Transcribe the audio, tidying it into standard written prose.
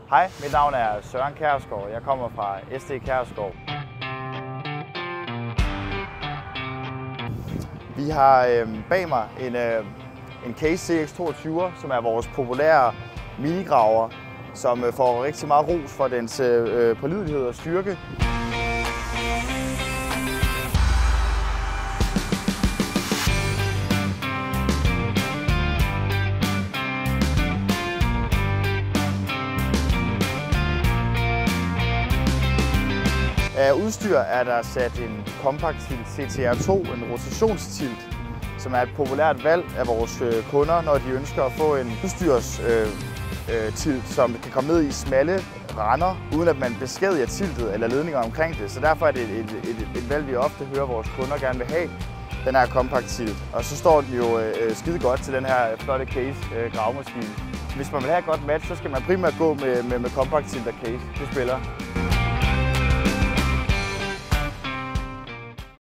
Hej, mit navn er Søren Kjærsgaard. Jeg kommer fra SD Kjærsgaard. Vi har bag mig en Case CX22, som er vores populære minigraver, som får rigtig meget ros for dens pålidelighed og styrke. Af udstyr er der sat en Compact Tilt CTR2, en rotationstilt, som er et populært valg af vores kunder, når de ønsker at få en udstyrstilt, som kan komme ned i smalle render, uden at man beskadiger tiltet eller ledninger omkring det. Så derfor er det et valg, vi ofte hører vores kunder gerne vil have, den her Compact Tilt. Og så står den jo skide godt til den her flotte Case gravemaskine. Hvis man vil have et godt match, så skal man primært gå med Compact Tilt og Case. Det spiller.